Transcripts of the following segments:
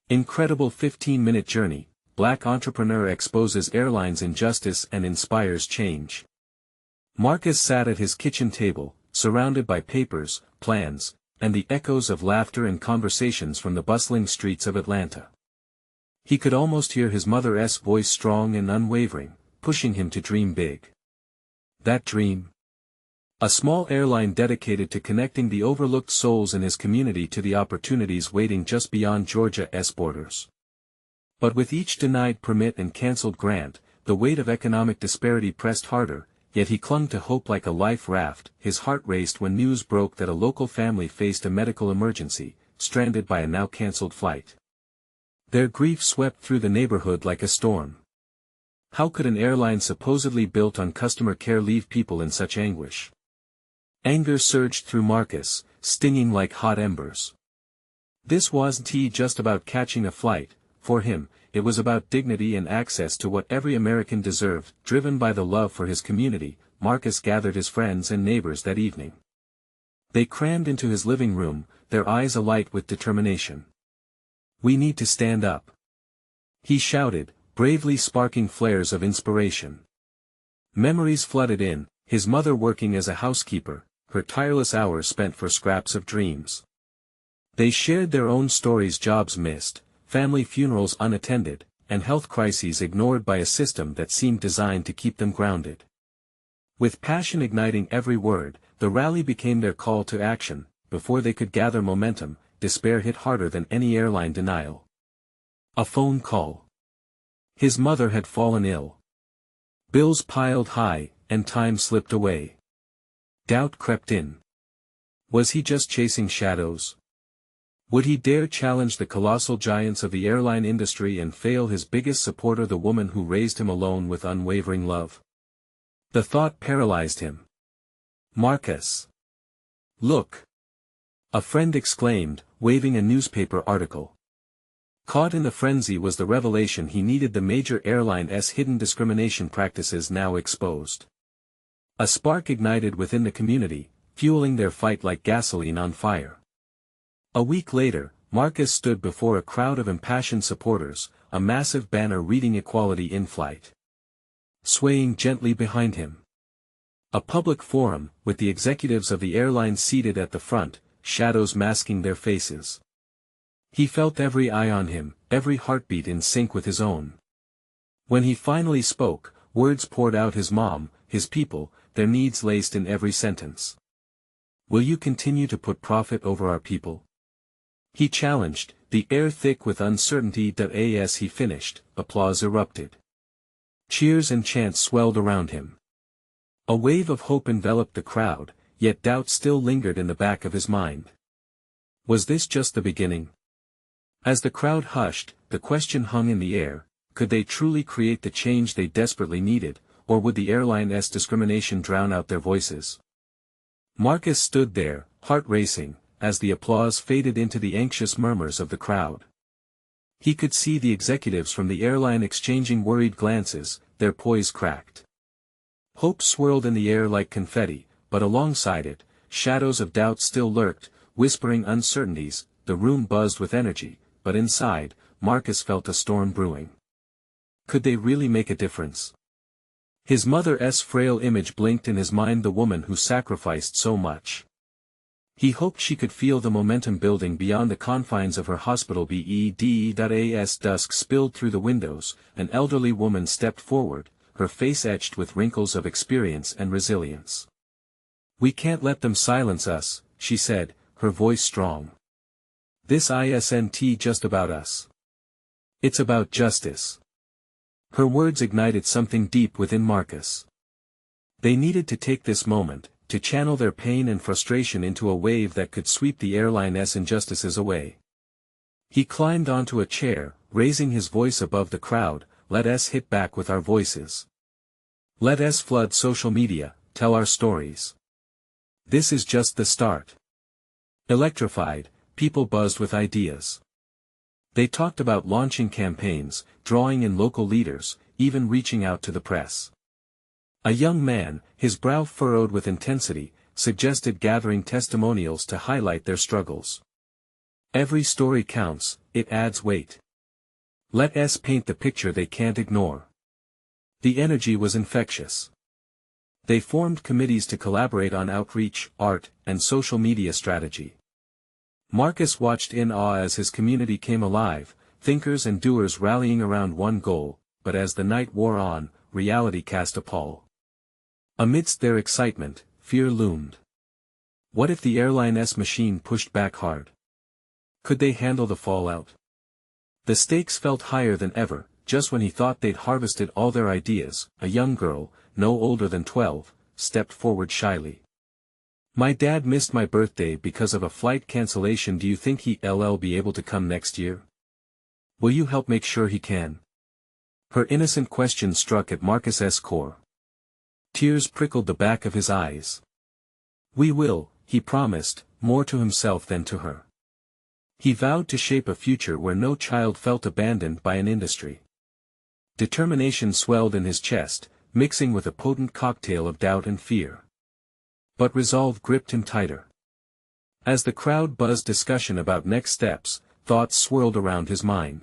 Incredible 15-minute journey, Black entrepreneur exposes airline's injustice and inspires change. Marcus sat at his kitchen table, surrounded by papers, plans, and the echoes of laughter and conversations from the bustling streets of Atlanta. He could almost hear his mother's voice, strong and unwavering, pushing him to dream big. That dream? A small airline dedicated to connecting the overlooked souls in his community to the opportunities waiting just beyond Georgia's borders. But with each denied permit and cancelled grant, the weight of economic disparity pressed harder, yet he clung to hope like a life raft. His heart raced when news broke that a local family faced a medical emergency, stranded by a now cancelled flight. Their grief swept through the neighborhood like a storm. How could an airline supposedly built on customer care leave people in such anguish? Anger surged through Marcus, stinging like hot embers. This wasn't just about catching a flight. For him, it was about dignity and access to what every American deserved. Driven by the love for his community, Marcus gathered his friends and neighbors that evening. They crammed into his living room, their eyes alight with determination. "We need to stand up," he shouted, bravely sparking flares of inspiration. Memories flooded in, his mother working as a housekeeper, her tireless hours spent for scraps of dreams. They shared their own stories: jobs missed, family funerals unattended, and health crises ignored by a system that seemed designed to keep them grounded. With passion igniting every word, the rally became their call to action. Before they could gather momentum, despair hit harder than any airline denial. A phone call. His mother had fallen ill. Bills piled high, and time slipped away. Doubt crept in. Was he just chasing shadows? Would he dare challenge the colossal giants of the airline industry and fail his biggest supporter, the woman who raised him alone with unwavering love? The thought paralyzed him. "Marcus! Look!" a friend exclaimed, waving a newspaper article. Caught in the frenzy was the revelation he needed: the major airline's hidden discrimination practices now exposed. A spark ignited within the community, fueling their fight like gasoline on fire. A week later, Marcus stood before a crowd of impassioned supporters, a massive banner reading "Equality in Flight" swaying gently behind him. A public forum, with the executives of the airline seated at the front, shadows masking their faces. He felt every eye on him, every heartbeat in sync with his own. When he finally spoke, words poured out: his mom, his people, their needs laced in every sentence. "Will you continue to put profit over our people?" he challenged, the air thick with uncertainty. As he finished, applause erupted. Cheers and chants swelled around him. A wave of hope enveloped the crowd, yet doubt still lingered in the back of his mind. Was this just the beginning? As the crowd hushed, the question hung in the air: could they truly create the change they desperately needed, or would the airline's discrimination drown out their voices? Marcus stood there, heart racing, as the applause faded into the anxious murmurs of the crowd. He could see the executives from the airline exchanging worried glances, their poise cracked. Hope swirled in the air like confetti, but alongside it, shadows of doubt still lurked, whispering uncertainties. The room buzzed with energy, but inside, Marcus felt a storm brewing. Could they really make a difference? His mother's frail image blinked in his mind, the woman who sacrificed so much. He hoped she could feel the momentum building beyond the confines of her hospital bed. As dusk spilled through the windows, an elderly woman stepped forward, her face etched with wrinkles of experience and resilience. "We can't let them silence us," she said, her voice strong. "This isn't just about us. It's about justice." Her words ignited something deep within Marcus. They needed to take this moment, to channel their pain and frustration into a wave that could sweep the airline's injustices away. He climbed onto a chair, raising his voice above the crowd: "Let us hit back with our voices. Let us flood social media, tell our stories. This is just the start." Electrified, people buzzed with ideas. They talked about launching campaigns, drawing in local leaders, even reaching out to the press. A young man, his brow furrowed with intensity, suggested gathering testimonials to highlight their struggles. Every story counts, it adds weight. Let us paint the picture they can't ignore. The energy was infectious. They formed committees to collaborate on outreach, art, and social media strategy. Marcus watched in awe as his community came alive, thinkers and doers rallying around one goal, but as the night wore on, reality cast a pall. Amidst their excitement, fear loomed. What if the airline's machine pushed back hard? Could they handle the fallout? The stakes felt higher than ever. Just when he thought they'd harvested all their ideas, a young girl, no older than 12, stepped forward shyly. My dad missed my birthday because of a flight cancellation. Do you think he'll be able to come next year? Will you help make sure he can? Her innocent question struck at Marcus's core. Tears prickled the back of his eyes. We will, he promised, more to himself than to her. He vowed to shape a future where no child felt abandoned by an industry. Determination swelled in his chest, mixing with a potent cocktail of doubt and fear. But resolve gripped him tighter. As the crowd buzzed discussion about next steps, thoughts swirled around his mind.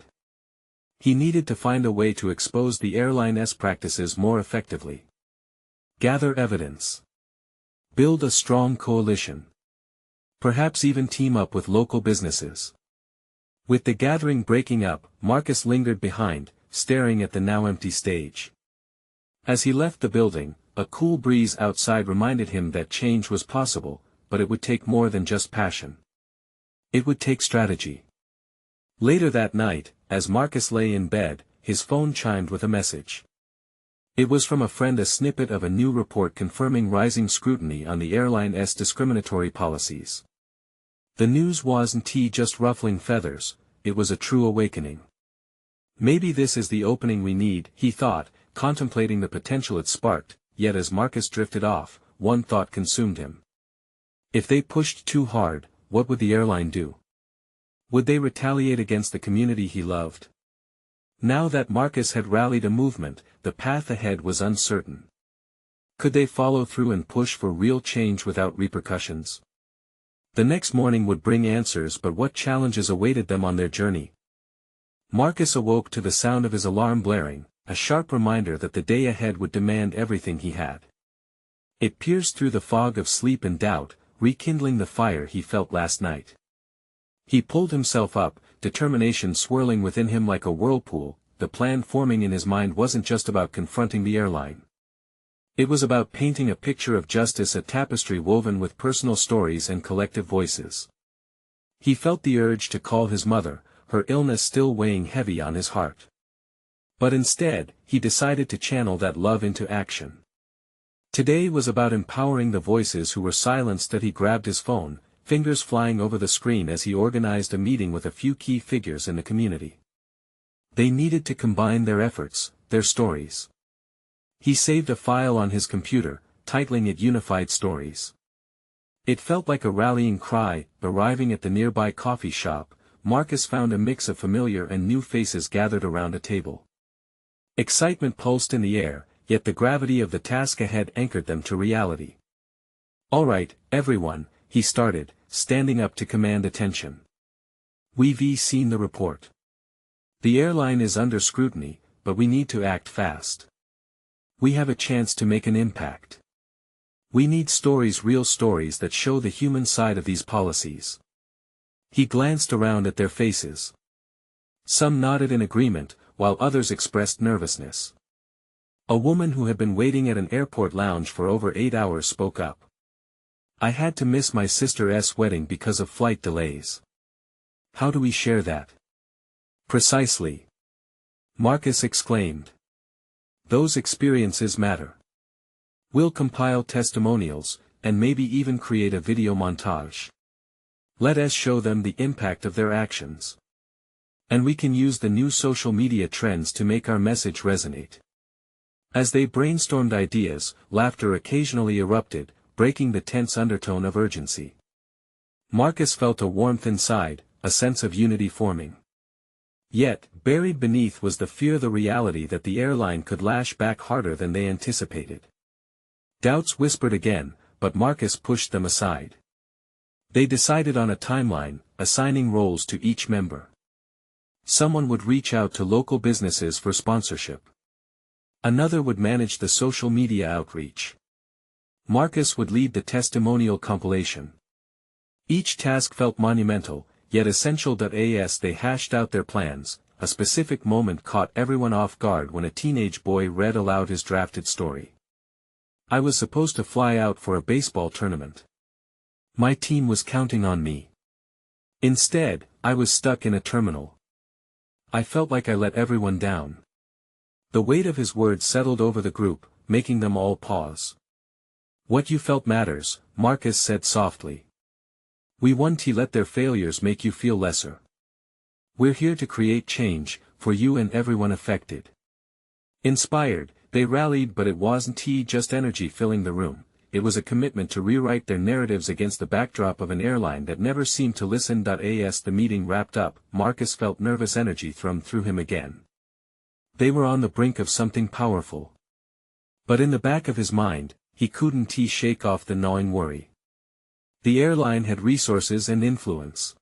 He needed to find a way to expose the airline's practices more effectively. Gather evidence. Build a strong coalition. Perhaps even team up with local businesses. With the gathering breaking up, Marcus lingered behind, staring at the now empty stage. As he left the building, a cool breeze outside reminded him that change was possible, but it would take more than just passion. It would take strategy. Later that night, as Marcus lay in bed, his phone chimed with a message. It was from a friend, a snippet of a new report confirming rising scrutiny on the airline's discriminatory policies. The news wasn't just ruffling feathers, it was a true awakening. Maybe this is the opening we need, he thought, contemplating the potential it sparked, yet as Marcus drifted off, one thought consumed him. If they pushed too hard, what would the airline do? Would they retaliate against the community he loved? Now that Marcus had rallied a movement, the path ahead was uncertain. Could they follow through and push for real change without repercussions? The next morning would bring answers, but what challenges awaited them on their journey? Marcus awoke to the sound of his alarm blaring, a sharp reminder that the day ahead would demand everything he had. It pierced through the fog of sleep and doubt, rekindling the fire he felt last night. He pulled himself up, determination swirling within him like a whirlpool. The plan forming in his mind wasn't just about confronting the airline. It was about painting a picture of justice, a tapestry woven with personal stories and collective voices. He felt the urge to call his mother, her illness still weighing heavy on his heart. But instead, he decided to channel that love into action. Today was about empowering the voices who were silenced. He grabbed his phone, fingers flying over the screen as he organized a meeting with a few key figures in the community. They needed to combine their efforts, their stories. He saved a file on his computer, titling it Unified Stories. It felt like a rallying cry. Arriving at the nearby coffee shop, Marcus found a mix of familiar and new faces gathered around a table. Excitement pulsed in the air, yet the gravity of the task ahead anchored them to reality. All right, everyone, he started, standing up to command attention. We've seen the report. The airline is under scrutiny, but we need to act fast. We have a chance to make an impact. We need stories, real stories that show the human side of these policies. He glanced around at their faces. Some nodded in agreement, while others expressed nervousness. A woman who had been waiting at an airport lounge for over 8 hours spoke up. I had to miss my sister's wedding because of flight delays. How do we share that? Precisely. Marcus exclaimed. Those experiences matter. We'll compile testimonials, and maybe even create a video montage. Let us show them the impact of their actions. And we can use the new social media trends to make our message resonate. As they brainstormed ideas, laughter occasionally erupted, breaking the tense undertone of urgency. Marcus felt a warmth inside, a sense of unity forming. Yet, buried beneath was the fear, the reality that the airline could lash back harder than they anticipated. Doubts whispered again, but Marcus pushed them aside. They decided on a timeline, assigning roles to each member. Someone would reach out to local businesses for sponsorship. Another would manage the social media outreach. Marcus would lead the testimonial compilation. Each task felt monumental, yet essential. As they hashed out their plans, a specific moment caught everyone off guard when a teenage boy read aloud his drafted story. "I was supposed to fly out for a baseball tournament. My team was counting on me. Instead, I was stuck in a terminal. I felt like I let everyone down." The weight of his words settled over the group, making them all pause. "What you felt matters," Marcus said softly. "We won't let their failures make you feel lesser. We're here to create change, for you and everyone affected." Inspired, they rallied, but it wasn't just energy filling the room. It was a commitment to rewrite their narratives against the backdrop of an airline that never seemed to listen. As the meeting wrapped up, Marcus felt nervous energy thrum through him again. They were on the brink of something powerful. But in the back of his mind, he couldn't shake off the gnawing worry. The airline had resources and influence.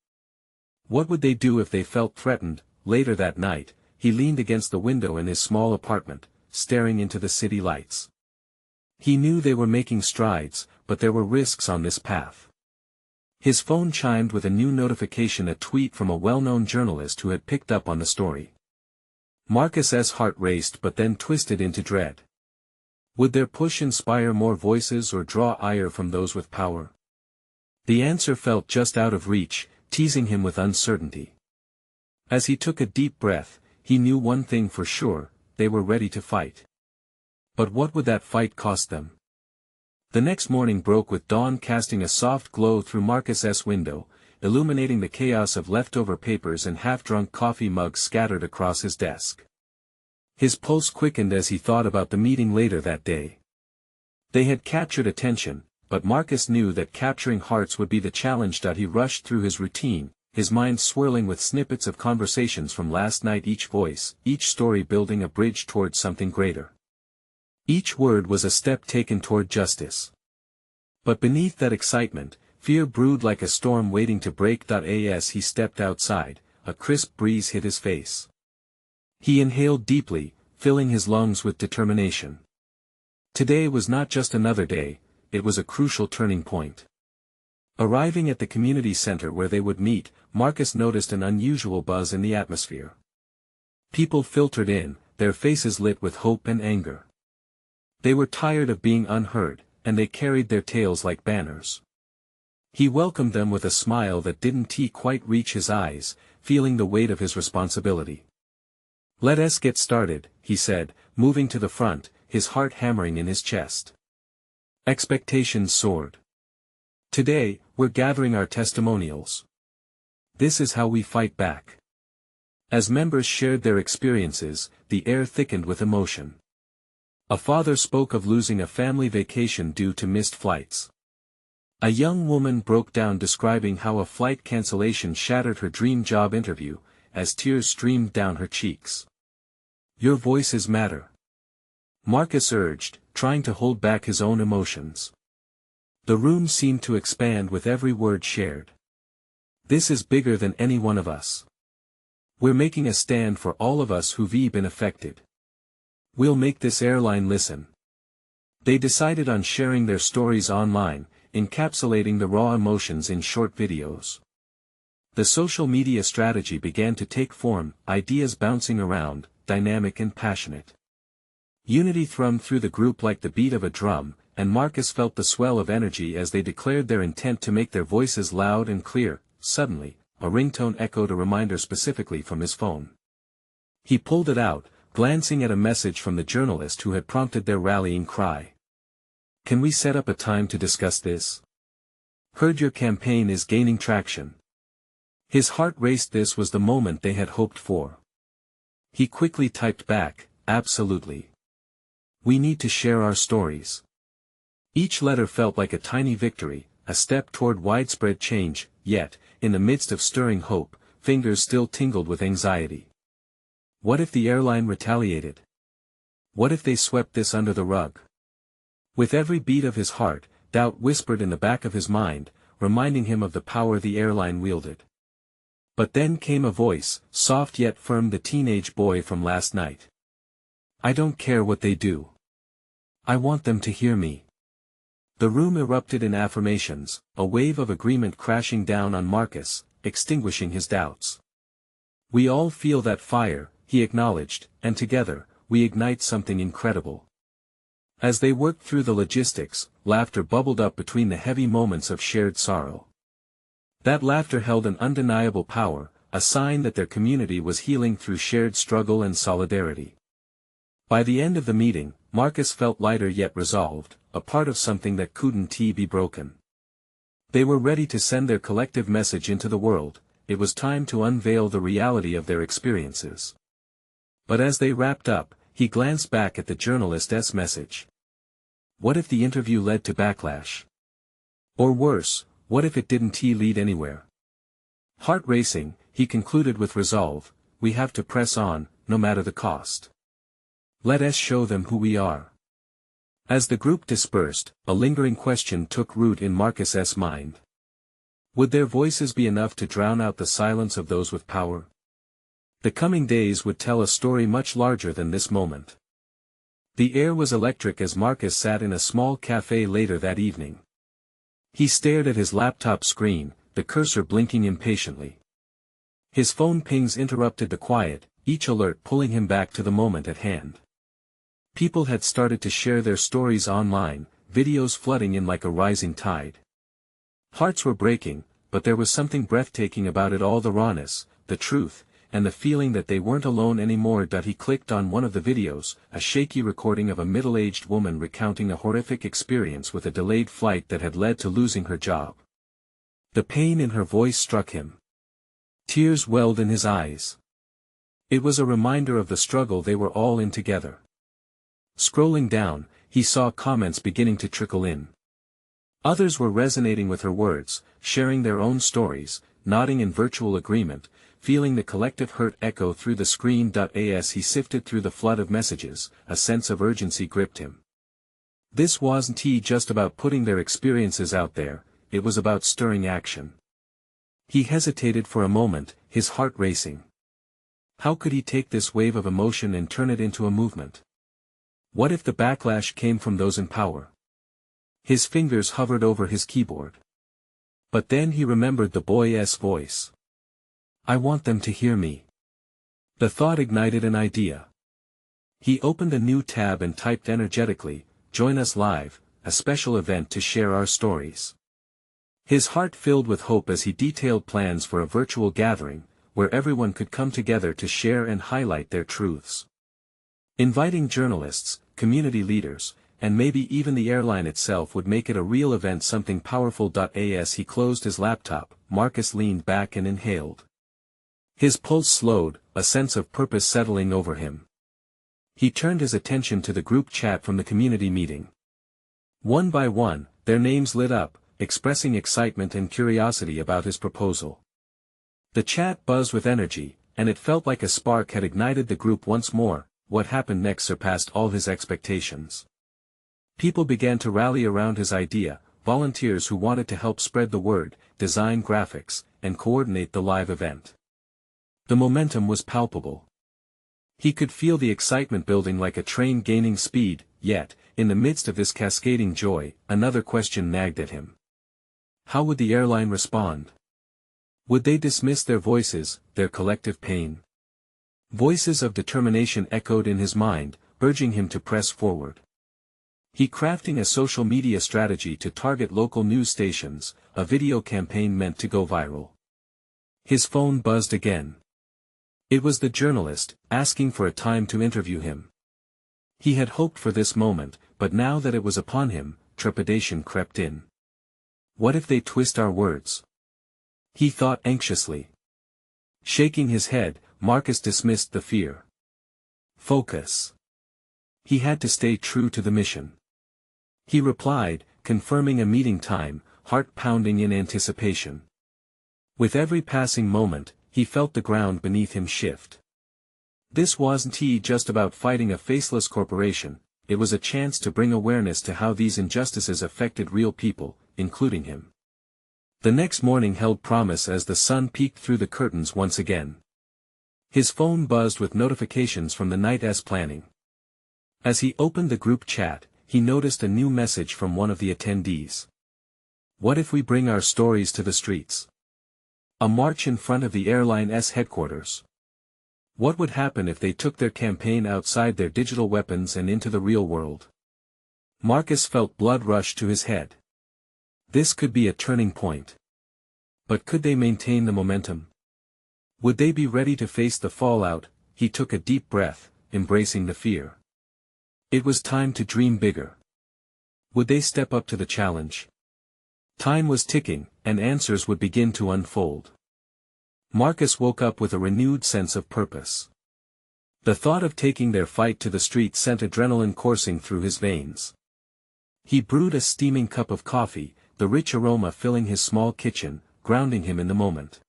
What would they do if they felt threatened? Later that night, he leaned against the window in his small apartment, staring into the city lights. He knew they were making strides, but there were risks on this path. His phone chimed with a new notification, a tweet from a well-known journalist who had picked up on the story. Marcus's heart raced but then twisted into dread. Would their push inspire more voices or draw ire from those with power? The answer felt just out of reach, teasing him with uncertainty. As he took a deep breath, he knew one thing for sure: they were ready to fight. But what would that fight cost them? The next morning broke with dawn casting a soft glow through Marcus's window, illuminating the chaos of leftover papers and half-drunk coffee mugs scattered across his desk. His pulse quickened as he thought about the meeting later that day. They had captured attention, but Marcus knew that capturing hearts would be the challenge. He rushed through his routine, his mind swirling with snippets of conversations from last night, each voice, each story building a bridge towards something greater. Each word was a step taken toward justice. But beneath that excitement, fear brewed like a storm waiting to break. As he stepped outside, a crisp breeze hit his face. He inhaled deeply, filling his lungs with determination. Today was not just another day, it was a crucial turning point. Arriving at the community center where they would meet, Marcus noticed an unusual buzz in the atmosphere. People filtered in, their faces lit with hope and anger. They were tired of being unheard, and they carried their tales like banners. He welcomed them with a smile that didn't quite reach his eyes, feeling the weight of his responsibility. "Let us get started," he said, moving to the front, his heart hammering in his chest. Expectations soared. "Today, we're gathering our testimonials. This is how we fight back." As members shared their experiences, the air thickened with emotion. A father spoke of losing a family vacation due to missed flights. A young woman broke down describing how a flight cancellation shattered her dream job interview, as tears streamed down her cheeks. "Your voices matter," Marcus urged, trying to hold back his own emotions. The room seemed to expand with every word shared. "This is bigger than any one of us. We're making a stand for all of us who've been affected. We'll make this airline listen." They decided on sharing their stories online, encapsulating the raw emotions in short videos. The social media strategy began to take form, ideas bouncing around, dynamic and passionate. Unity thrummed through the group like the beat of a drum, and Marcus felt the swell of energy as they declared their intent to make their voices loud and clear. Suddenly, a ringtone echoed a reminder specifically from his phone. He pulled it out, glancing at a message from the journalist who had prompted their rallying cry. "Can we set up a time to discuss this? Heard your campaign is gaining traction." His heart raced. This was the moment they had hoped for. He quickly typed back, "Absolutely. We need to share our stories." Each letter felt like a tiny victory, a step toward widespread change, yet, in the midst of stirring hope, fingers still tingled with anxiety. What if the airline retaliated? What if they swept this under the rug? With every beat of his heart, doubt whispered in the back of his mind, reminding him of the power the airline wielded. But then came a voice, soft yet firm, the teenage boy from last night. I don't care what they do. I want them to hear me. The room erupted in affirmations, a wave of agreement crashing down on Marcus, extinguishing his doubts. We all feel that fire, he acknowledged, and together, we ignite something incredible. As they worked through the logistics, laughter bubbled up between the heavy moments of shared sorrow. That laughter held an undeniable power, a sign that their community was healing through shared struggle and solidarity. By the end of the meeting, Marcus felt lighter yet resolved, a part of something that couldn't be broken. They were ready to send their collective message into the world. It was time to unveil the reality of their experiences. But as they wrapped up, he glanced back at the journalist's message. What if the interview led to backlash? Or worse, what if it didn't lead anywhere? Heart racing, he concluded with resolve, we have to press on, no matter the cost. Let us show them who we are. As the group dispersed, a lingering question took root in Marcus's mind. Would their voices be enough to drown out the silence of those with power? The coming days would tell a story much larger than this moment. The air was electric as Marcus sat in a small cafe later that evening. He stared at his laptop screen, the cursor blinking impatiently. His phone pings interrupted the quiet, each alert pulling him back to the moment at hand. People had started to share their stories online, videos flooding in like a rising tide. Hearts were breaking, but there was something breathtaking about it all, the rawness, the truth, and the feeling that they weren't alone anymore. He clicked on one of the videos, a shaky recording of a middle-aged woman recounting a horrific experience with a delayed flight that had led to losing her job. The pain in her voice struck him. Tears welled in his eyes. It was a reminder of the struggle they were all in together. Scrolling down, he saw comments beginning to trickle in. Others were resonating with her words, sharing their own stories, nodding in virtual agreement, feeling the collective hurt echo through the screen. As he sifted through the flood of messages, a sense of urgency gripped him. This wasn't just about putting their experiences out there, it was about stirring action. He hesitated for a moment, his heart racing. How could he take this wave of emotion and turn it into a movement? What if the backlash came from those in power? His fingers hovered over his keyboard. But then he remembered the boy's voice. I want them to hear me. The thought ignited an idea. He opened a new tab and typed energetically, "Join us live, a special event to share our stories." His heart filled with hope as he detailed plans for a virtual gathering, where everyone could come together to share and highlight their truths. Inviting journalists, community leaders, and maybe even the airline itself would make it a real event, something powerful. As he closed his laptop, Marcus leaned back and inhaled. His pulse slowed, a sense of purpose settling over him. He turned his attention to the group chat from the community meeting. One by one, their names lit up, expressing excitement and curiosity about his proposal. The chat buzzed with energy, and it felt like a spark had ignited the group once more. What happened next surpassed all his expectations. People began to rally around his idea, volunteers who wanted to help spread the word, design graphics, and coordinate the live event. The momentum was palpable. He could feel the excitement building like a train gaining speed, yet, in the midst of this cascading joy, another question nagged at him. How would the airline respond? Would they dismiss their voices, their collective pain? Voices of determination echoed in his mind, urging him to press forward. He crafting a social media strategy to target local news stations, a video campaign meant to go viral. His phone buzzed again. It was the journalist, asking for a time to interview him. He had hoped for this moment, but now that it was upon him, trepidation crept in. What if they twist our words? He thought anxiously. Shaking his head, Marcus dismissed the fear. Focus. He had to stay true to the mission. He replied, confirming a meeting time, heart pounding in anticipation. With every passing moment, he felt the ground beneath him shift. This wasn't just about fighting a faceless corporation, it was a chance to bring awareness to how these injustices affected real people, including him. The next morning held promise as the sun peeked through the curtains once again. His phone buzzed with notifications from the night's planning. As he opened the group chat, he noticed a new message from one of the attendees. What if we bring our stories to the streets? A march in front of the Airline's headquarters. What would happen if they took their campaign outside their digital weapons and into the real world? Marcus felt blood rush to his head. This could be a turning point. But could they maintain the momentum? Would they be ready to face the fallout? He took a deep breath, embracing the fear. It was time to dream bigger. Would they step up to the challenge? Time was ticking, and answers would begin to unfold. Marcus woke up with a renewed sense of purpose. The thought of taking their fight to the street sent adrenaline coursing through his veins. He brewed a steaming cup of coffee, the rich aroma filling his small kitchen, grounding him in the moment.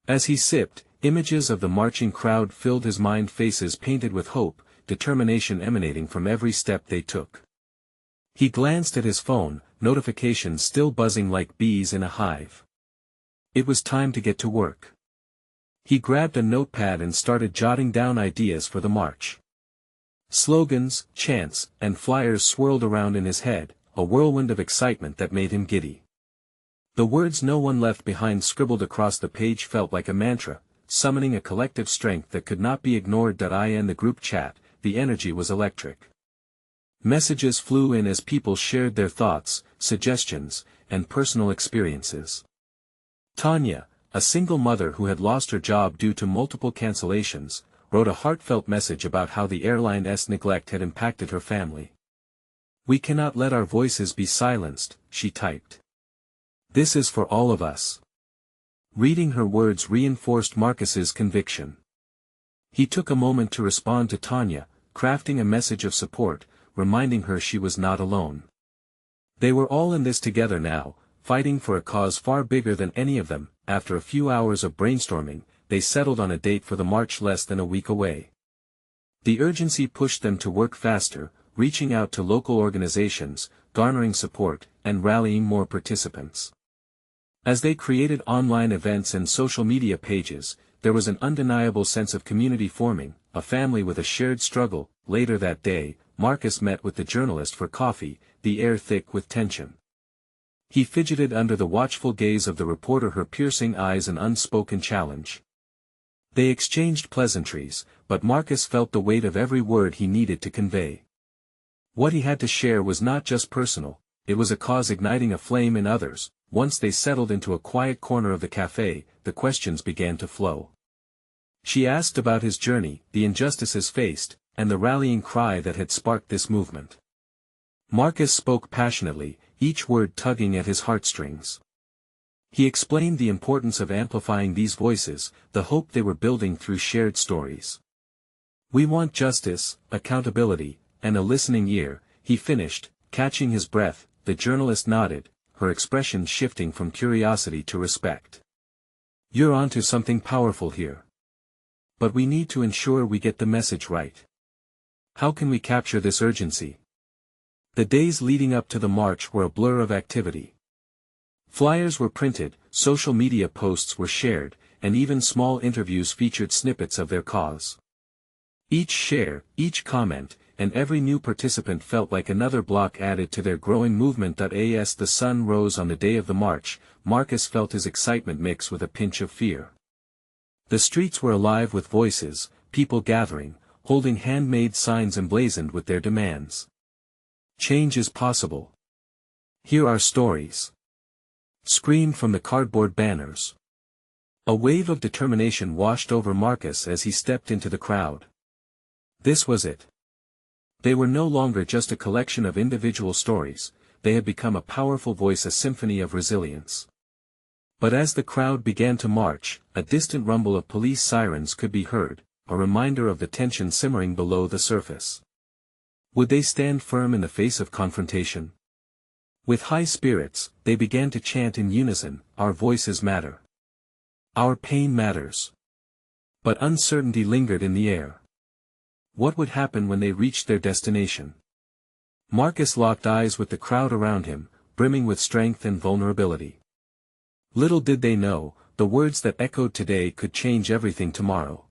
As he sipped, images of the marching crowd filled his mind, faces painted with hope, determination emanating from every step they took. He glanced at his phone, notifications still buzzing like bees in a hive. It was time to get to work. He grabbed a notepad and started jotting down ideas for the march. Slogans, chants, and flyers swirled around in his head, a whirlwind of excitement that made him giddy. The words "no one left behind" scribbled across the page felt like a mantra, summoning a collective strength that could not be ignored. In the group chat, the energy was electric. Messages flew in as people shared their thoughts, suggestions, and personal experiences. Tanya, a single mother who had lost her job due to multiple cancellations, wrote a heartfelt message about how the airline's neglect had impacted her family. "We cannot let our voices be silenced," she typed. "This is for all of us." Reading her words reinforced Marcus's conviction. He took a moment to respond to Tanya, crafting a message of support, reminding her she was not alone. They were all in this together now, fighting for a cause far bigger than any of them. After a few hours of brainstorming, they settled on a date for the march less than a week away. The urgency pushed them to work faster, reaching out to local organizations, garnering support, and rallying more participants. As they created online events and social media pages, there was an undeniable sense of community forming, a family with a shared struggle. Later that day, Marcus met with the journalist for coffee, the air thick with tension. He fidgeted under the watchful gaze of the reporter, her piercing eyes an unspoken challenge. They exchanged pleasantries, but Marcus felt the weight of every word he needed to convey. What he had to share was not just personal, it was a cause igniting a flame in others. Once they settled into a quiet corner of the cafe, the questions began to flow. She asked about his journey, the injustices faced, and the rallying cry that had sparked this movement. Marcus spoke passionately, each word tugging at his heartstrings. He explained the importance of amplifying these voices, the hope they were building through shared stories. "We want justice, accountability, and a listening ear," he finished, catching his breath. The journalist nodded, her expression shifting from curiosity to respect. "You're onto something powerful here. But we need to ensure we get the message right. How can we capture this urgency?" The days leading up to the march were a blur of activity. Flyers were printed, social media posts were shared, and even small interviews featured snippets of their cause. Each share, each comment, and every new participant felt like another block added to their growing movement. As the sun rose on the day of the march, Marcus felt his excitement mix with a pinch of fear. The streets were alive with voices, people gathering, holding handmade signs emblazoned with their demands. "Change is possible. Here are stories," screamed from the cardboard banners. A wave of determination washed over Marcus as he stepped into the crowd. This was it. They were no longer just a collection of individual stories, they had become a powerful voice, a symphony of resilience. But as the crowd began to march, a distant rumble of police sirens could be heard, a reminder of the tension simmering below the surface. Would they stand firm in the face of confrontation? With high spirits, they began to chant in unison, "Our voices matter. Our pain matters." But uncertainty lingered in the air. What would happen when they reached their destination? Marcus locked eyes with the crowd around him, brimming with strength and vulnerability. Little did they know, the words that echoed today could change everything tomorrow.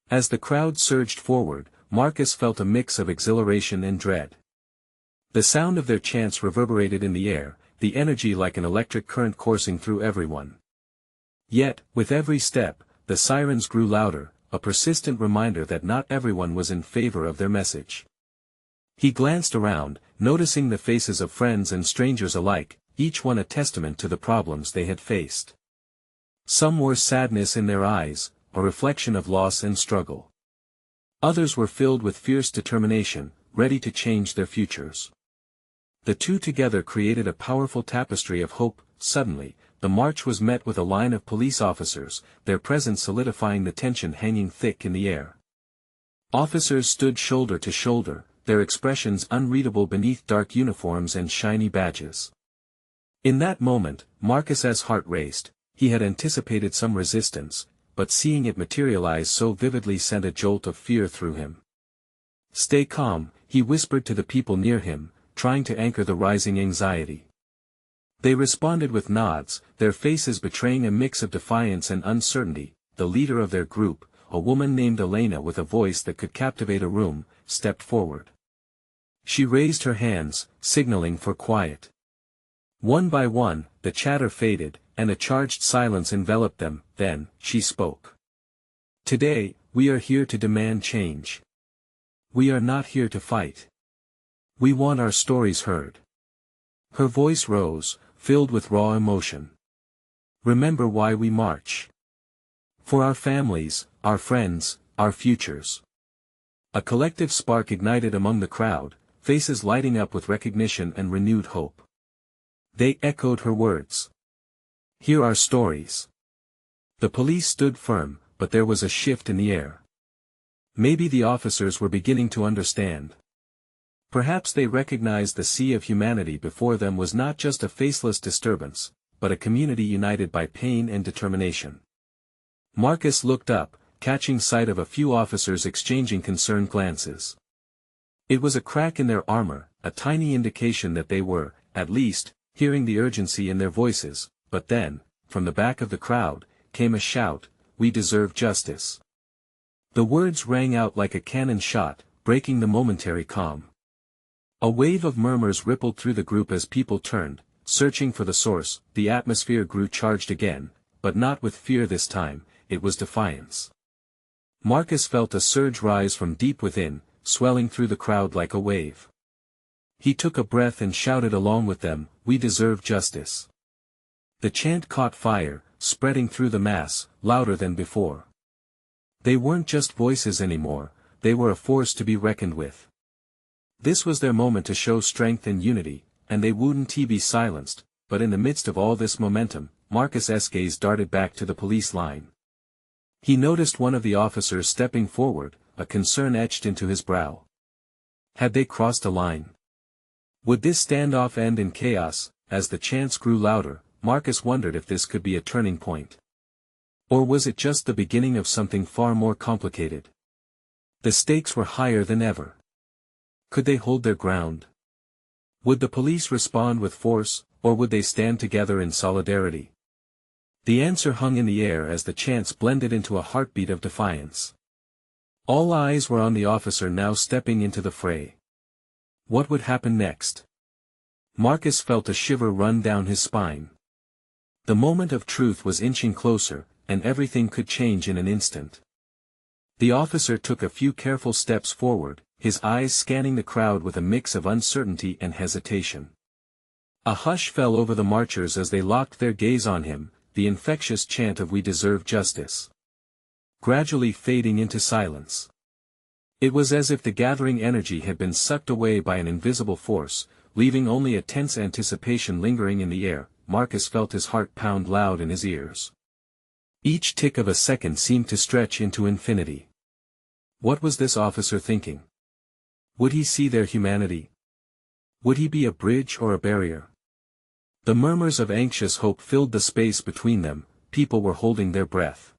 As the crowd surged forward, Marcus felt a mix of exhilaration and dread. The sound of their chants reverberated in the air, the energy like an electric current coursing through everyone. Yet, with every step, the sirens grew louder, a persistent reminder that not everyone was in favor of their message. He glanced around, noticing the faces of friends and strangers alike, each one a testament to the problems they had faced. Some wore sadness in their eyes, a reflection of loss and struggle. Others were filled with fierce determination, ready to change their futures. The two together created a powerful tapestry of hope. Suddenly, the march was met with a line of police officers, their presence solidifying the tension hanging thick in the air. Officers stood shoulder to shoulder, their expressions unreadable beneath dark uniforms and shiny badges. In that moment, Marcus's heart raced. He had anticipated some resistance, but seeing it materialize so vividly sent a jolt of fear through him. "Stay calm," he whispered to the people near him, trying to anchor the rising anxiety. They responded with nods, their faces betraying a mix of defiance and uncertainty. The leader of their group, a woman named Elena with a voice that could captivate a room, stepped forward. She raised her hands, signaling for quiet. One by one, the chatter faded, and a charged silence enveloped them. Then, she spoke. "Today, we are here to demand change. We are not here to fight. We want our stories heard." Her voice rose, filled with raw emotion. "Remember why we march. For our families, our friends, our futures." A collective spark ignited among the crowd, faces lighting up with recognition and renewed hope. They echoed her words. "Hear our stories." The police stood firm, but there was a shift in the air. Maybe the officers were beginning to understand. Perhaps they recognized the sea of humanity before them was not just a faceless disturbance, but a community united by pain and determination. Marcus looked up, catching sight of a few officers exchanging concerned glances. It was a crack in their armor, a tiny indication that they were, at least, hearing the urgency in their voices. But then, from the back of the crowd, came a shout, "We deserve justice." The words rang out like a cannon shot, breaking the momentary calm. A wave of murmurs rippled through the group as people turned, searching for the source. The atmosphere grew charged again, but not with fear this time, it was defiance. Marcus felt a surge rise from deep within, swelling through the crowd like a wave. He took a breath and shouted along with them, "We deserve justice." The chant caught fire, spreading through the mass, louder than before. They weren't just voices anymore, they were a force to be reckoned with. This was their moment to show strength and unity, and they wouldn't be silenced. But in the midst of all this momentum, Marcus's gaze darted back to the police line. He noticed one of the officers stepping forward, a concern etched into his brow. Had they crossed a line? Would this standoff end in chaos? As the chants grew louder, Marcus wondered if this could be a turning point. Or was it just the beginning of something far more complicated? The stakes were higher than ever. Could they hold their ground? Would the police respond with force, or would they stand together in solidarity? The answer hung in the air as the chants blended into a heartbeat of defiance. All eyes were on the officer now stepping into the fray. What would happen next? Marcus felt a shiver run down his spine. The moment of truth was inching closer, and everything could change in an instant. The officer took a few careful steps forward, his eyes scanning the crowd with a mix of uncertainty and hesitation. A hush fell over the marchers as they locked their gaze on him, the infectious chant of "We deserve justice" gradually fading into silence. It was as if the gathering energy had been sucked away by an invisible force, leaving only a tense anticipation lingering in the air. Marcus felt his heart pound loud in his ears. Each tick of a second seemed to stretch into infinity. What was this officer thinking? Would he see their humanity? Would he be a bridge or a barrier? The murmurs of anxious hope filled the space between them, people were holding their breath.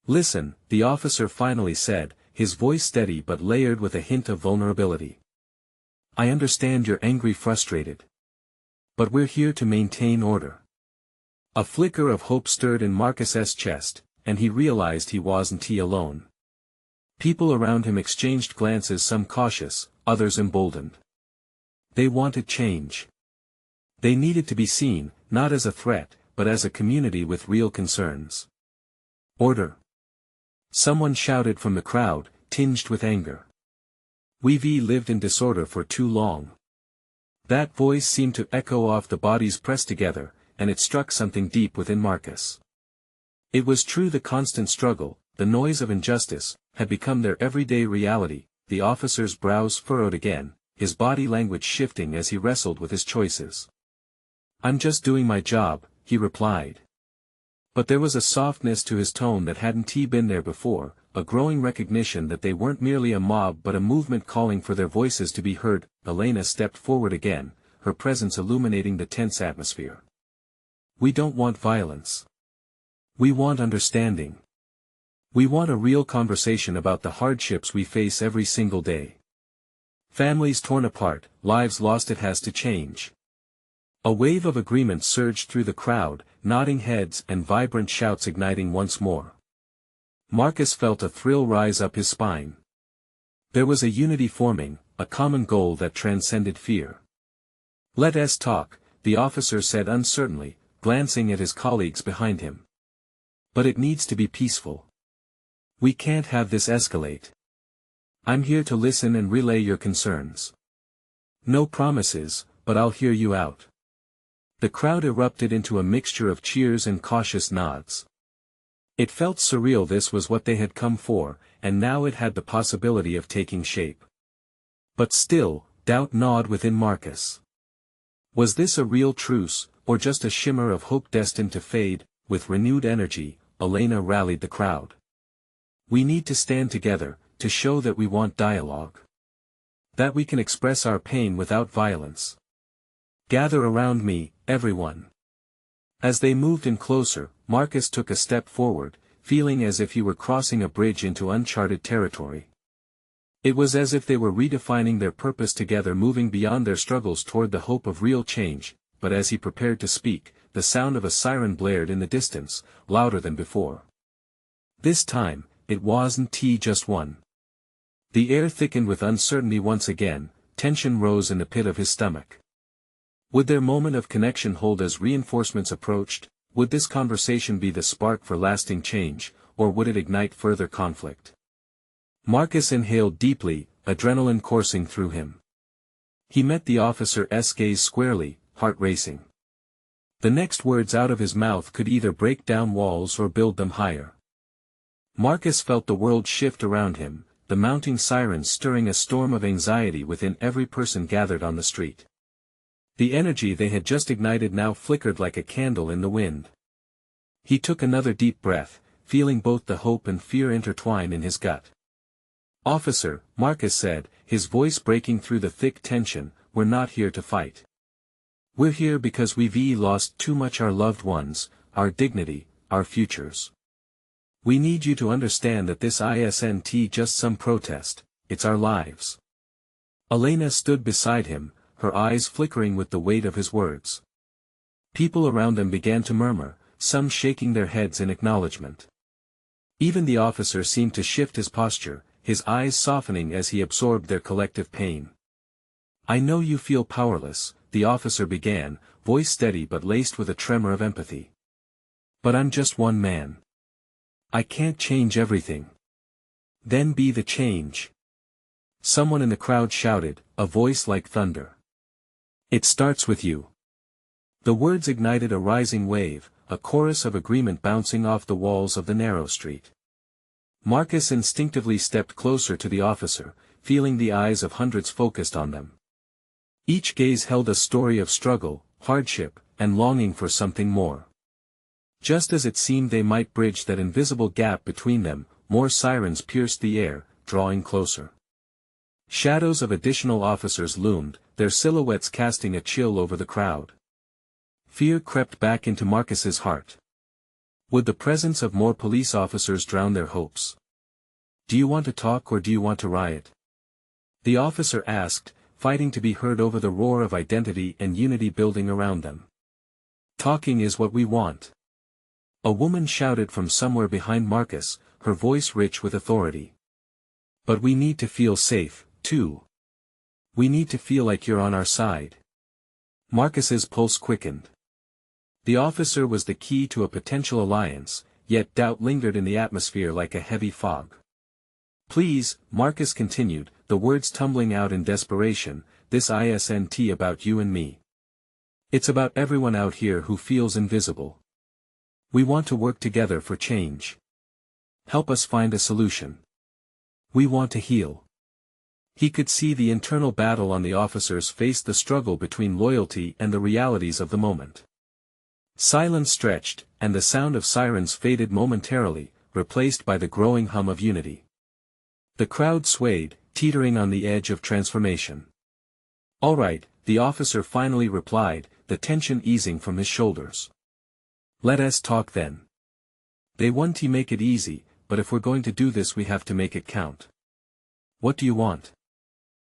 "Listen," the officer finally said, his voice steady but layered with a hint of vulnerability. "I understand you're angry, frustrated. But we're here to maintain order. A flicker of hope stirred in Marcus's chest, and he realized he wasn't alone. People around him exchanged glances, some cautious, others emboldened. They wanted change. They needed to be seen, not as a threat, but as a community with real concerns. Order! Someone shouted from the crowd, tinged with anger. We've lived in disorder for too long. That voice seemed to echo off the bodies pressed together, and it struck something deep within Marcus. It was true, the constant struggle, the noise of injustice, had become their everyday reality. The officer's brows furrowed again, his body language shifting as he wrestled with his choices. "I'm just doing my job," he replied. But there was a softness to his tone that hadn't been there before, a growing recognition that they weren't merely a mob but a movement calling for their voices to be heard. Elena stepped forward again, her presence illuminating the tense atmosphere. "We don't want violence. We want understanding. We want a real conversation about the hardships we face every single day. Families torn apart, lives lost. It has to change." A wave of agreement surged through the crowd, nodding heads and vibrant shouts igniting once more. Marcus felt a thrill rise up his spine. There was a unity forming, a common goal that transcended fear. "Let us talk," the officer said uncertainly, glancing at his colleagues behind him. "But it needs to be peaceful. We can't have this escalate. I'm here to listen and relay your concerns. No promises, but I'll hear you out." The crowd erupted into a mixture of cheers and cautious nods. It felt surreal. This was what they had come for, and now it had the possibility of taking shape. But still, doubt gnawed within Marcus. Was this a real truce, or just a shimmer of hope destined to fade? With renewed energy, Elena rallied the crowd. "We need to stand together, to show that we want dialogue. That we can express our pain without violence. Gather around me, everyone." As they moved in closer, Marcus took a step forward, feeling as if he were crossing a bridge into uncharted territory. It was as if they were redefining their purpose together, moving beyond their struggles toward the hope of real change. But as he prepared to speak, the sound of a siren blared in the distance, louder than before. This time, it wasn't just one. The air thickened with uncertainty once again, tension rose in the pit of his stomach. Would their moment of connection hold as reinforcements approached? Would this conversation be the spark for lasting change, or would it ignite further conflict? Marcus inhaled deeply, adrenaline coursing through him. He met the officer's gaze squarely, heart racing. The next words out of his mouth could either break down walls or build them higher. Marcus felt the world shift around him, the mounting sirens stirring a storm of anxiety within every person gathered on the street. The energy they had just ignited now flickered like a candle in the wind. He took another deep breath, feeling both the hope and fear intertwine in his gut. "Officer," Marcus said, his voice breaking through the thick tension, "we're not here to fight. We're here because we've lost too much, our loved ones, our dignity, our futures. We need you to understand that this isn't just some protest, it's our lives." Elena stood beside him, her eyes flickering with the weight of his words. People around them began to murmur, some shaking their heads in acknowledgement. Even the officer seemed to shift his posture, his eyes softening as he absorbed their collective pain. "I know you feel powerless," the officer began, voice steady but laced with a tremor of empathy. "But I'm just one man. I can't change everything." "Then be the change." Someone in the crowd shouted, a voice like thunder. "It starts with you." The words ignited a rising wave, a chorus of agreement bouncing off the walls of the narrow street. Marcus instinctively stepped closer to the officer, feeling the eyes of hundreds focused on them. Each gaze held a story of struggle, hardship, and longing for something more. Just as it seemed they might bridge that invisible gap between them, more sirens pierced the air, drawing closer. Shadows of additional officers loomed, their silhouettes casting a chill over the crowd. Fear crept back into Marcus's heart. Would the presence of more police officers drown their hopes? "Do you want to talk or do you want to riot?" the officer asked, fighting to be heard over the roar of identity and unity building around them. Talking is what we want. A woman shouted from somewhere behind Marcus, her voice rich with authority. But we need to feel safe, too. We need to feel like you're on our side. Marcus's pulse quickened. The officer was the key to a potential alliance, yet doubt lingered in the atmosphere like a heavy fog. Please, Marcus continued, the words tumbling out in desperation, this isn't about you and me. It's about everyone out here who feels invisible. We want to work together for change. Help us find a solution. We want to heal. He could see the internal battle on the officer's face, the struggle between loyalty and the realities of the moment. Silence stretched, and the sound of sirens faded momentarily, replaced by the growing hum of unity. The crowd swayed, teetering on the edge of transformation. All right, the officer finally replied, the tension easing from his shoulders. Let us talk then. They want to make it easy, but if we're going to do this we have to make it count. What do you want?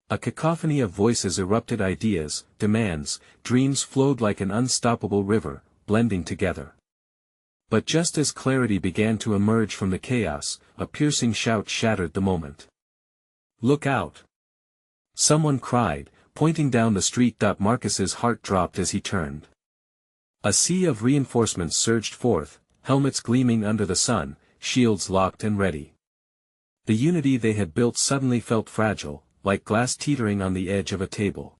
A cacophony of voices erupted, ideas, demands, dreams flowed like an unstoppable river, blending together. But just as clarity began to emerge from the chaos, a piercing shout shattered the moment. Look out! Someone cried, pointing down the street. Marcus's heart dropped as he turned. A sea of reinforcements surged forth, helmets gleaming under the sun, shields locked and ready. The unity they had built suddenly felt fragile, like glass teetering on the edge of a table.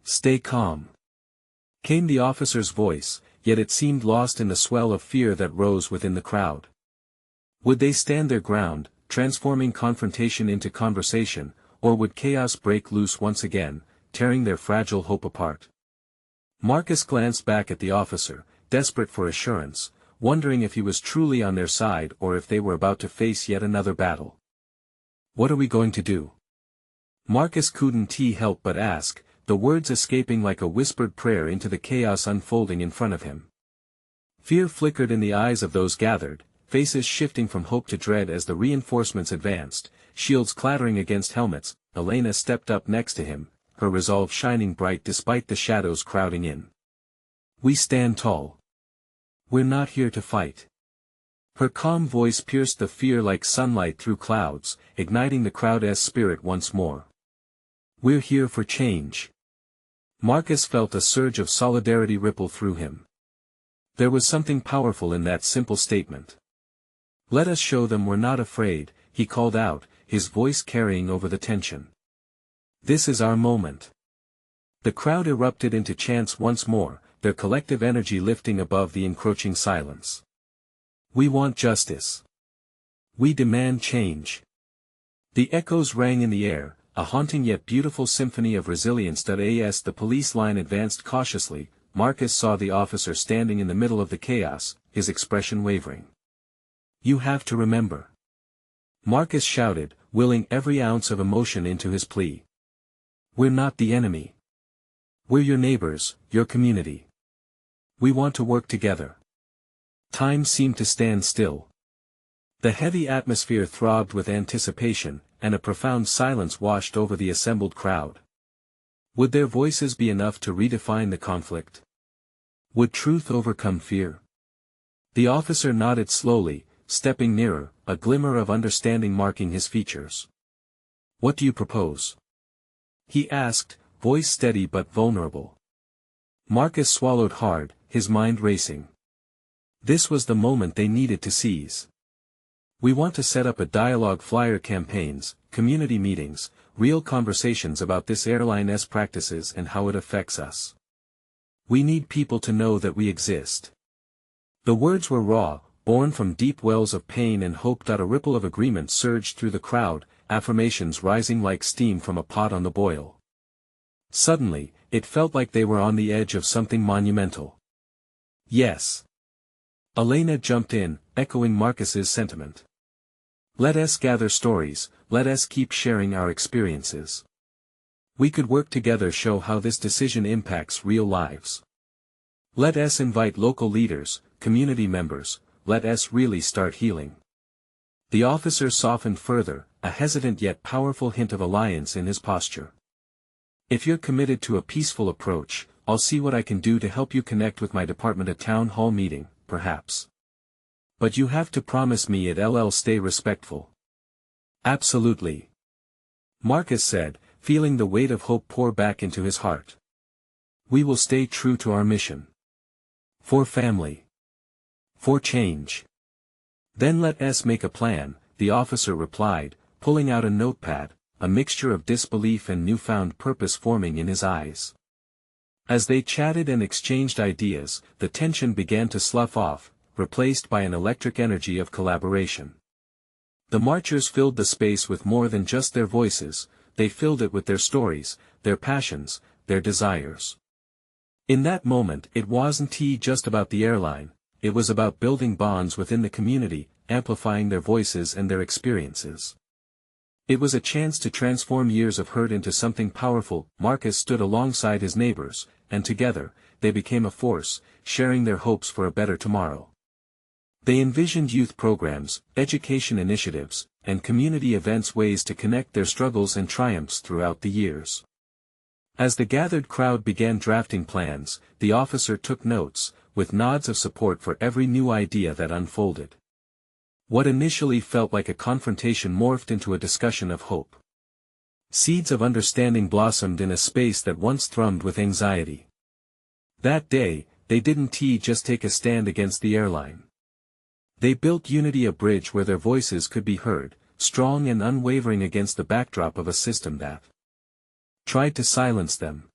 Stay calm, came the officer's voice, yet it seemed lost in the swell of fear that rose within the crowd. Would they stand their ground, transforming confrontation into conversation, or would chaos break loose once again, tearing their fragile hope apart? Marcus glanced back at the officer, desperate for assurance, wondering if he was truly on their side or if they were about to face yet another battle. What are we going to do? Marcus couldn't help but ask, the words escaping like a whispered prayer into the chaos unfolding in front of him. Fear flickered in the eyes of those gathered, faces shifting from hope to dread as the reinforcements advanced, shields clattering against helmets. Elena stepped up next to him, her resolve shining bright despite the shadows crowding in. We stand tall. We're not here to fight. Her calm voice pierced the fear like sunlight through clouds, igniting the crowd's spirit once more. We're here for change. Marcus felt a surge of solidarity ripple through him. There was something powerful in that simple statement. Let us show them we're not afraid, he called out, his voice carrying over the tension. This is our moment. The crowd erupted into chants once more, their collective energy lifting above the encroaching silence. We want justice. We demand change. The echoes rang in the air, a haunting yet beautiful symphony of resilience. As the police line advanced cautiously, Marcus saw the officer standing in the middle of the chaos, his expression wavering. You have to remember. Marcus shouted, willing every ounce of emotion into his plea. We're not the enemy. We're your neighbors, your community. We want to work together. Time seemed to stand still. The heavy atmosphere throbbed with anticipation, and a profound silence washed over the assembled crowd. Would their voices be enough to redefine the conflict? Would truth overcome fear? The officer nodded slowly, stepping nearer, a glimmer of understanding marking his features. What do you propose? He asked, voice steady but vulnerable. Marcus swallowed hard, his mind racing. This was the moment they needed to seize. We want to set up a dialogue, flyer campaigns, community meetings, real conversations about this airline's practices and how it affects us. We need people to know that we exist. The words were raw, born from deep wells of pain and hope. A ripple of agreement surged through the crowd, affirmations rising like steam from a pot on the boil. Suddenly, it felt like they were on the edge of something monumental. Yes. Elena jumped in, echoing Marcus's sentiment. Let us gather stories, let us keep sharing our experiences. We could work together, show how this decision impacts real lives. Let us invite local leaders, community members, let us really start healing. The officer softened further, a hesitant yet powerful hint of alliance in his posture. If you're committed to a peaceful approach, I'll see what I can do to help you connect with my department at town hall meeting, perhaps. But you have to promise me it'll stay respectful. Absolutely. Marcus said, feeling the weight of hope pour back into his heart. We will stay true to our mission. For family. For change. Then let us make a plan, the officer replied, pulling out a notepad, a mixture of disbelief and newfound purpose forming in his eyes. As they chatted and exchanged ideas, the tension began to slough off, replaced by an electric energy of collaboration. The marchers filled the space with more than just their voices, they filled it with their stories, their passions, their desires. In that moment it wasn't just about the airline, it was about building bonds within the community, amplifying their voices and their experiences. It was a chance to transform years of hurt into something powerful. Marcus stood alongside his neighbors, and together, they became a force, sharing their hopes for a better tomorrow. They envisioned youth programs, education initiatives, and community events, ways to connect their struggles and triumphs throughout the years. As the gathered crowd began drafting plans, the officer took notes, with nods of support for every new idea that unfolded. What initially felt like a confrontation morphed into a discussion of hope. Seeds of understanding blossomed in a space that once thrummed with anxiety. That day, they didn't just take a stand against the airline. They built unity, a bridge where their voices could be heard, strong and unwavering against the backdrop of a system that tried to silence them.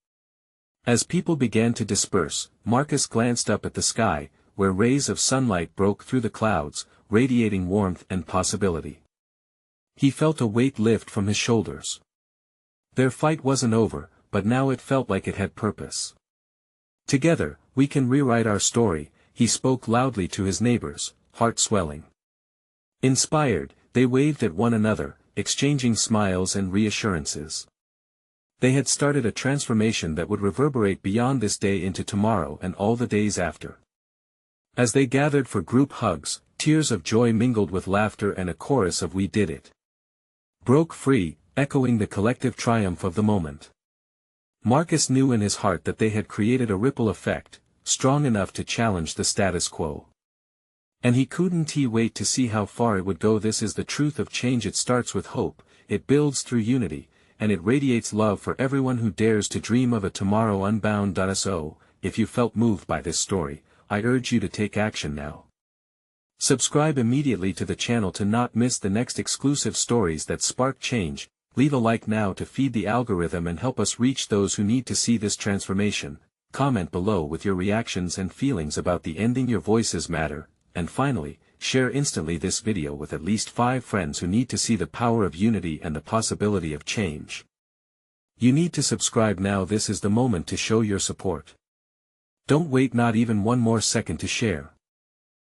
As people began to disperse, Marcus glanced up at the sky, where rays of sunlight broke through the clouds, radiating warmth and possibility. He felt a weight lift from his shoulders. Their fight wasn't over, but now it felt like it had purpose. Together, we can rewrite our story, he spoke loudly to his neighbors, heart swelling. Inspired, they waved at one another, exchanging smiles and reassurances. They had started a transformation that would reverberate beyond this day into tomorrow and all the days after. As they gathered for group hugs, tears of joy mingled with laughter, and a chorus of "We did it" broke free, echoing the collective triumph of the moment. Marcus knew in his heart that they had created a ripple effect, strong enough to challenge the status quo. And he couldn't wait to see how far it would go. This is the truth of change. It starts with hope, it builds through unity, and it radiates love for everyone who dares to dream of a tomorrow unbound. So, if you felt moved by this story, I urge you to take action now. Subscribe immediately to the channel to not miss the next exclusive stories that spark change. Leave a like now to feed the algorithm and help us reach those who need to see this transformation. Comment below with your reactions and feelings about the ending. Your voices matter. And finally, share instantly this video with at least 5 friends who need to see the power of unity and the possibility of change. You need to subscribe now. This is the moment to show your support. Don't wait not even one more second to share.